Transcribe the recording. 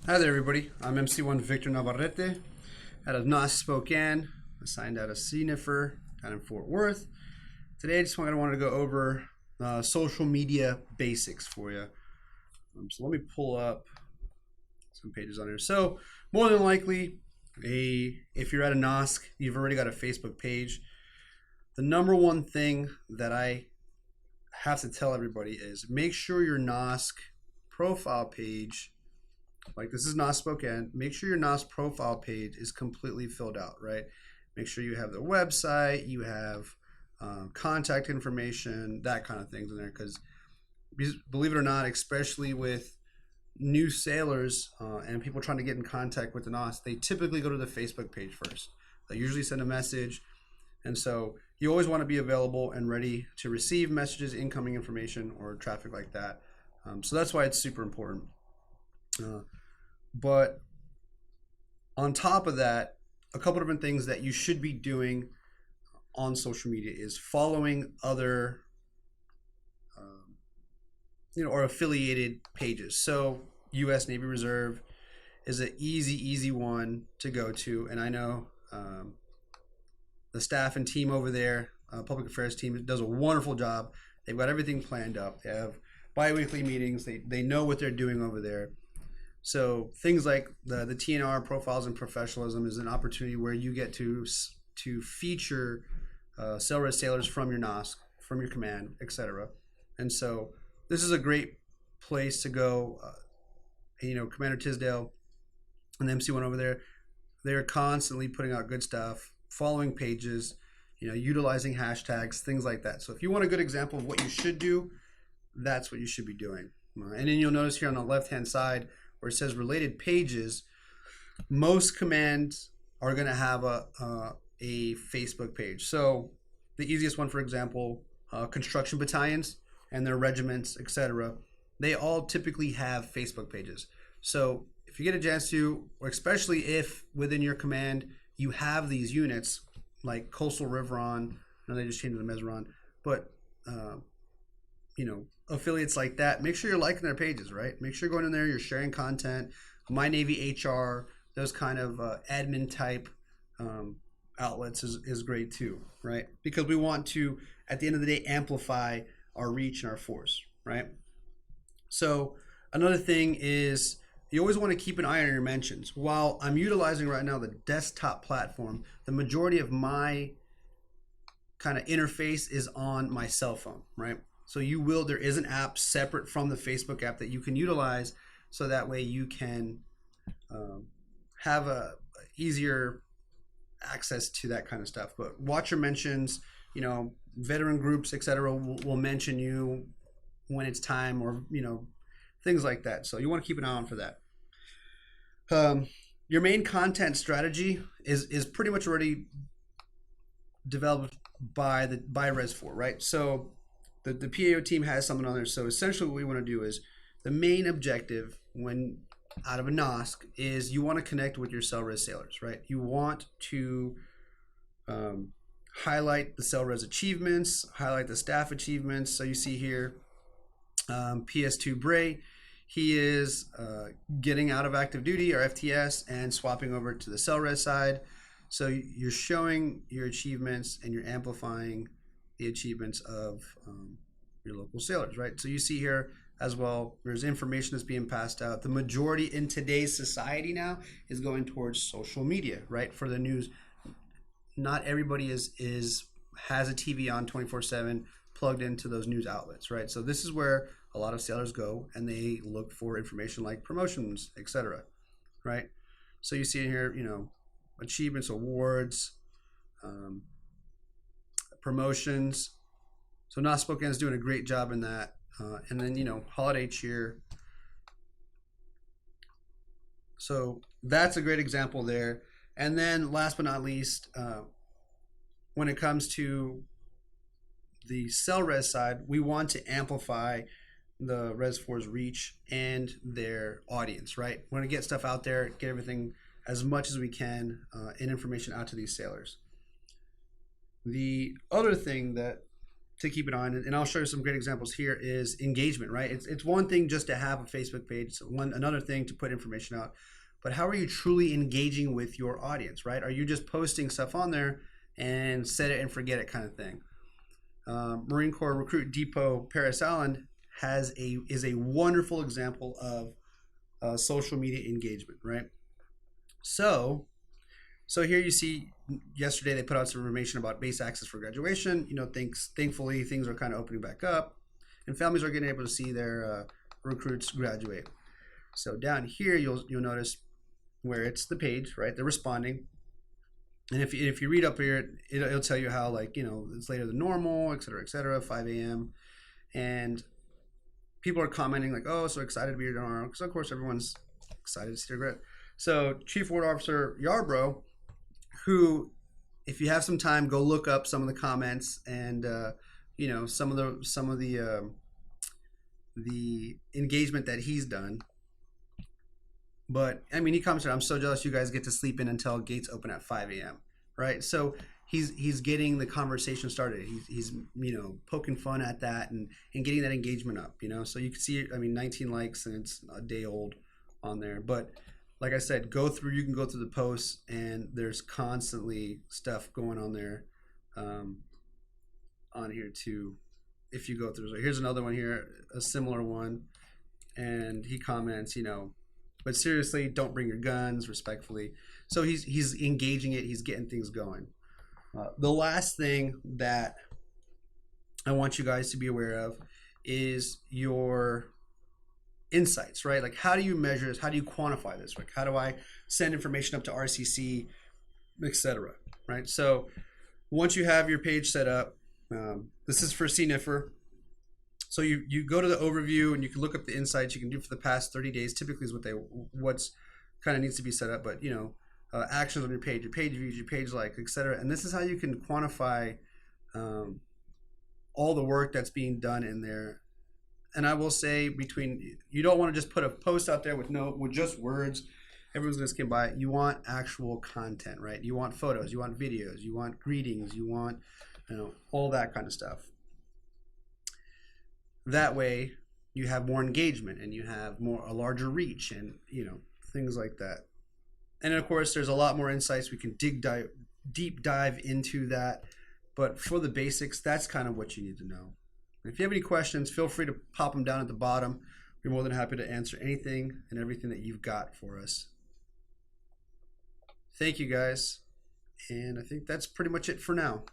Hi there, everybody. I'm MC1 Victor Navarrete out of NOS Spokane, assigned out of CNIFR down in Fort Worth. Today, I just wanted to go over social media basics for you. So let me pull up some pages on here. So more than likely, if you're at a NOSC, you've already got a Facebook page. The number one thing that I have to tell everybody is make sure your NOSC profile page, like this is NOS Spokane, make sure your NOS profile page is completely filled out, right? Make sure you have the website, you have contact information, that kind of things in there. Because believe it or not, especially with new sailors and people trying to get in contact with the NOS, they typically go to the Facebook page first. They usually send a message. And so you always want to be available and ready to receive messages, incoming information, or traffic like that. So that's why it's super important. But on top of that, a couple different things that you should be doing on social media is following other, or affiliated pages. So U.S. Navy Reserve is an easy one to go to, and I know the staff and team over there, public affairs team, does a wonderful job. They've got everything planned up. They have bi-weekly meetings. They know what they're doing over there. So things like the TNR profiles and professionalism is an opportunity where you get to feature SailRes sailors from your NOSC, from your command, etc. And so this is a great place to go. Commander Tisdale and the MC1 over there, they're constantly putting out good stuff, following pages, utilizing hashtags, things like that. So if you want a good example of what you should do, that's what you should be doing. And then you'll notice here on the left-hand side where it says related pages, most commands are going to have a Facebook page. So the easiest one, for example, construction battalions and their regiments, etc., they all typically have Facebook pages. So if you get a chance to, or especially if within your command you have these units like Coastal Riveron, I know they just changed to the Mezeron, but affiliates like that, make sure you're liking their pages, right? Make sure you're going in there, you're sharing content. My Navy HR, those kind of admin type outlets is great too, right? Because we want to, at the end of the day, amplify our reach and our force, right? So another thing is you always want to keep an eye on your mentions. While I'm utilizing right now the desktop platform, the majority of my kind of interface is on my cell phone, right? So there is an app separate from the Facebook app that you can utilize, so that way you can have a easier access to that kind of stuff. But watch your mentions, veteran groups, etc. will mention you when it's time, or things like that. So you want to keep an eye on for that. Your main content strategy is pretty much already developed by Res4, right? So the PAO team has something on there. So essentially what we want to do is the main objective when out of a NOSC is you want to connect with your SailRes sailors, right? You want to highlight the SailRes achievements, highlight the staff achievements. So you see here PS2 Bray, he is getting out of active duty or FTS and swapping over to the SailRes side. So you're showing your achievements and you're amplifying the achievements of your local sailors, right? So you see here as well, there's information that's being passed out. The majority in today's society now is going towards social media, right? For the news. Not everybody has a TV on 24/7 plugged into those news outlets, right? So this is where a lot of sailors go and they look for information like promotions, etc., right? So you see in here, achievements, awards, promotions. So NOS Spokane is doing a great job in that. And then, holiday cheer. So that's a great example there. And then last but not least, when it comes to the SailRes side, we want to amplify the Res4's reach and their audience, right? We want to get stuff out there, get everything as much as we can and information out to these sailors. The other thing that to keep it on, and I'll show you some great examples here, is engagement, right? It's one thing just to have a Facebook page, it's another thing to put information out, but how are you truly engaging with your audience, right? Are you just posting stuff on there and set it and forget it kind of thing? Marine Corps Recruit Depot Paris Island is a wonderful example of social media engagement, right? So here you see yesterday they put out some information about base access for graduation. Thankfully things are kind of opening back up, and families are getting able to see their recruits graduate. So down here you'll notice where it's the page, right? They're responding, and if you read up here, it'll tell you how, like, it's later than normal, et cetera, 5 a.m. and people are commenting like, oh, so excited to be here tomorrow, because of course everyone's excited to see their grad. So Chief Warrant Officer Yarbrough, who, if you have some time, go look up some of the comments and some of the engagement that he's done. But I mean, he commented, "I'm so jealous you guys get to sleep in until gates open at 5 a.m." Right? So he's getting the conversation started. He's poking fun at that and getting that engagement up. So you can see, I mean, 19 likes, and it's a day old on there, but like I said, you can go through the posts, and there's constantly stuff going on there, on here too, if you go through. So here's another one here, a similar one, and he comments, but seriously, don't bring your guns, respectfully. So he's engaging it, he's getting things going. The last thing that I want you guys to be aware of is your insights, right? Like, how do you measure this? How do you quantify this? Like, how do I send information up to RCC, etc., right? So once you have your page set up, this is for CNIFR. So you go to the overview, and you can look up the insights you can do for the past 30 days. Typically is what's kind of needs to be set up, but actions on your page views, your page likes, etc. And this is how you can quantify all the work that's being done in there. And I will say, you don't want to just put a post out there with just words. Everyone's going to skim by it. You want actual content, right? You want photos, you want videos, you want greetings, you want, all that kind of stuff. That way you have more engagement, and you have a larger reach, and things like that. And of course, there's a lot more insights. We can deep dive into that, but for the basics, that's kind of what you need to know. If you have any questions, feel free to pop them down at the bottom. We're more than happy to answer anything and everything that you've got for us. Thank you, guys. And I think that's pretty much it for now.